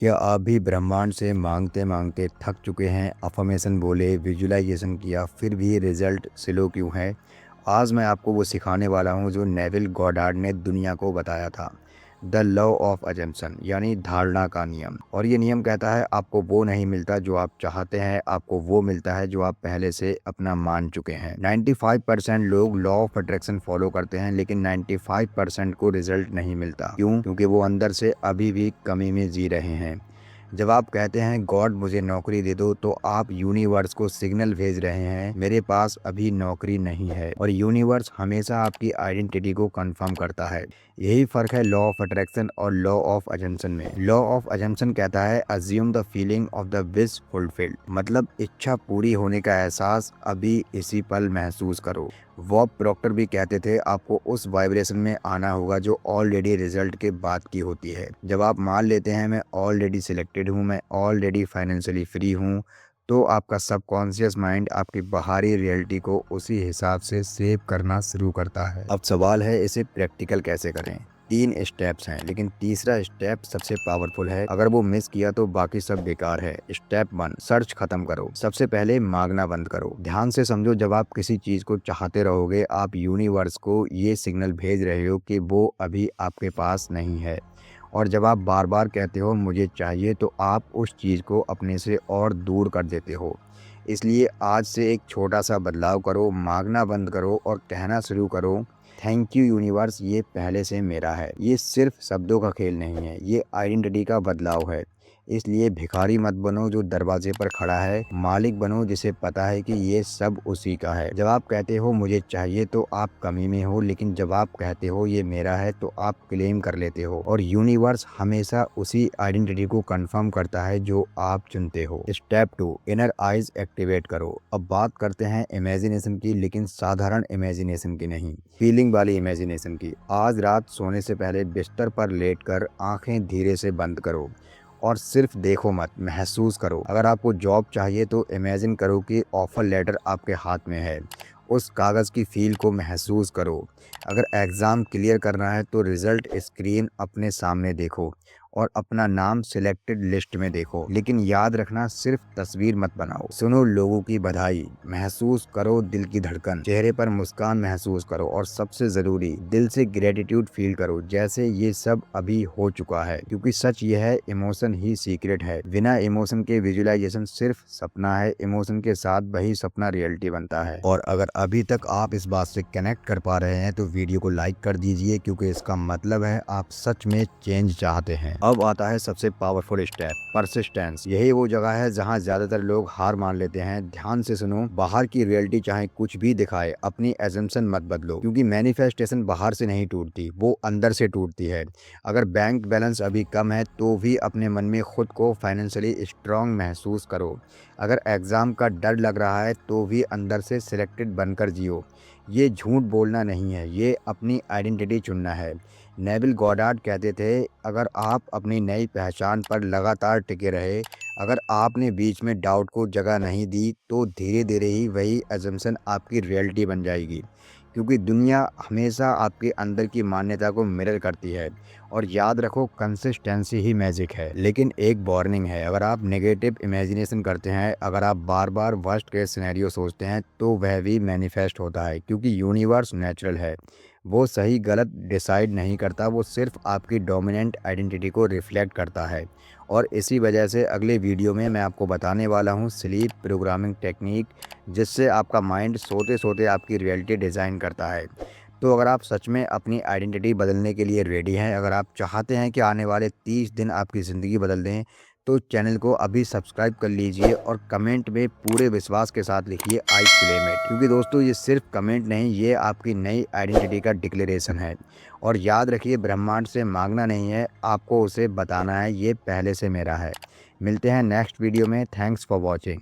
क्या आप भी ब्रह्मांड से मांगते मांगते थक चुके हैं? अफर्मेशन बोले, विजुअलाइजेशन किया, फिर भी रिजल्ट स्लो क्यों है? आज मैं आपको वो सिखाने वाला हूँ जो नेविल गॉडार्ड ने दुनिया को बताया था। द लॉ ऑफ अजम्पशन, यानी धारणा का नियम। और ये नियम कहता है आपको वो नहीं मिलता जो आप चाहते हैं, आपको वो मिलता है जो आप पहले से अपना मान चुके हैं। 95% लोग लॉ ऑफ अट्रैक्शन फॉलो करते हैं, लेकिन 95% को रिजल्ट नहीं मिलता। क्यों? क्योंकि वो अंदर से अभी भी कमी में जी रहे हैं। जब आप कहते हैं गॉड मुझे नौकरी दे दो, तो आप यूनिवर्स को सिग्नल भेज रहे हैं मेरे पास अभी नौकरी नहीं है। और यूनिवर्स हमेशा आपकी आइडेंटिटी को कंफर्म करता है। यही फर्क है लॉ ऑफ अट्रैक्शन और लॉ ऑफ अजम्पशन में। लॉ ऑफ अजम्पशन कहता है assume the feeling of the wish fulfilled, मतलब इच्छा पूरी होने का एहसास अभी इसी पल महसूस करो। बॉब प्रॉक्टर भी कहते थे आपको उस वाइब्रेशन में आना होगा जो ऑलरेडी रिजल्ट के बाद की होती है। जब आप मान लेते हैं मैं ऑलरेडी सिलेक्टेड हूँ, मैं ऑलरेडी फाइनेंशियली फ्री हूँ, तो आपका सबकॉन्शियस माइंड आपकी बाहरी रियलिटी को उसी हिसाब से सेव करना शुरू करता है। अब सवाल है इसे प्रैक्टिकल कैसे करें? 3 स्टेप्स हैं, लेकिन तीसरा स्टेप सबसे पावरफुल है। अगर वो मिस किया तो बाकी सब बेकार है। स्टेप 1, सर्च खत्म करो। सबसे पहले मांगना बंद करो। ध्यान से समझो, जब आप किसी चीज को चाहते रहोगे आप यूनिवर्स को ये सिग्नल भेज रहे हो कि वो अभी आपके पास नहीं है। और जब आप बार बार कहते हो मुझे चाहिए, तो आप उस चीज़ को अपने से और दूर कर देते हो। इसलिए आज से एक छोटा सा बदलाव करो, मांगना बंद करो और कहना शुरू करो, थैंक यू यूनिवर्स, ये पहले से मेरा है। ये सिर्फ शब्दों का खेल नहीं है, ये आइडेंटिटी का बदलाव है। इसलिए भिखारी मत बनो जो दरवाजे पर खड़ा है, मालिक बनो जिसे पता है कि ये सब उसी का है। जब आप कहते हो मुझे चाहिए, तो आप कमी में हो, लेकिन जब आप कहते हो ये मेरा है, तो आप क्लेम कर लेते हो। और यूनिवर्स हमेशा उसी आइडेंटिटी को कंफर्म करता है जो आप चुनते हो। स्टेप 2, इनर आइज एक्टिवेट करो। अब बात करते हैं इमेजिनेशन की, लेकिन साधारण इमेजिनेशन की नहीं, फीलिंग वाली इमेजिनेशन की। आज रात सोने से पहले बिस्तर पर लेटकर आंखें धीरे से बंद करो और सिर्फ देखो मत, महसूस करो। अगर आपको जॉब चाहिए तो इमेजिन करो कि ऑफर लेटर आपके हाथ में है, उस कागज़ की फील को महसूस करो। अगर एग्ज़ाम क्लियर करना है तो रिज़ल्ट स्क्रीन अपने सामने देखो और अपना नाम सिलेक्टेड लिस्ट में देखो। लेकिन याद रखना, सिर्फ तस्वीर मत बनाओ। सुनो लोगों की बधाई, महसूस करो दिल की धड़कन, चेहरे पर मुस्कान महसूस करो, और सबसे ज़रूरी, दिल से ग्रेटिट्यूड फील करो, जैसे ये सब अभी हो चुका है। क्योंकि सच ये है, इमोशन ही सीक्रेट है। बिना इमोशन के विजुअलाइजेशन सिर्फ सपना है, इमोशन के साथ वही सपना रियलिटी बनता है। और अगर अभी तक आप इस बात से कनेक्ट कर पा रहे हैं तो वीडियो को लाइक कर दीजिए, क्योंकि इसका मतलब है आप सच में चेंज चाहते हैं। अब आता है सबसे पावरफुल स्टेप, परसिस्टेंस। यही वो जगह है जहां ज्यादातर लोग हार मान लेते हैं। ध्यान से सुनो, बाहर की रियलिटी चाहे कुछ भी दिखाए, अपनी एजम्पशन मत बदलो, क्योंकि मैनिफेस्टेशन बाहर से नहीं टूटती, वो अंदर से टूटती है। अगर बैंक बैलेंस अभी कम है तो भी अपने मन में खुद को फाइनेंशियली स्ट्रांग महसूस करो। अगर एग्ज़ाम का डर लग रहा है तो भी अंदर से सिलेक्टेड बनकर जियो। ये झूठ बोलना नहीं है, ये अपनी आइडेंटिटी चुनना है। नेविल गॉडार्ड कहते थे अगर आप अपनी नई पहचान पर लगातार टिके रहे, अगर आपने बीच में डाउट को जगह नहीं दी, तो धीरे धीरे ही वही एजम्पशन आपकी रियलिटी बन जाएगी। क्योंकि दुनिया हमेशा आपके अंदर की मान्यता को मिरर करती है। और याद रखो, कंसिस्टेंसी ही मैजिक है। लेकिन एक वार्निंग है, अगर आप नेगेटिव इमेजिनेशन करते हैं, अगर आप बार बार वर्स्ट केस सिनेरियो सोचते हैं, तो वह भी मैनिफेस्ट होता है। क्योंकि यूनिवर्स नेचुरल है, वो सही गलत डिसाइड नहीं करता, वो सिर्फ आपकी डोमिनेंट आइडेंटिटी को रिफ्लेक्ट करता है। और इसी वजह से अगले वीडियो में मैं आपको बताने वाला हूँ स्लीप प्रोग्रामिंग टेक्निक, जिससे आपका माइंड सोते सोते आपकी रियलिटी डिज़ाइन करता है। तो अगर आप सच में अपनी आइडेंटिटी बदलने के लिए रेडी हैं, अगर आप चाहते हैं कि आने वाले 30 दिन आपकी ज़िंदगी बदल दें, तो चैनल को अभी सब्सक्राइब कर लीजिए और कमेंट में पूरे विश्वास के साथ लिखिए आई क्लेम इट। क्योंकि दोस्तों, ये सिर्फ कमेंट नहीं, ये आपकी नई आइडेंटिटी का डिक्लेरेशन है। और याद रखिए, ब्रह्मांड से मांगना नहीं है, आपको उसे बताना है ये पहले से मेरा है। मिलते हैं नेक्स्ट वीडियो में। Thanks for watching.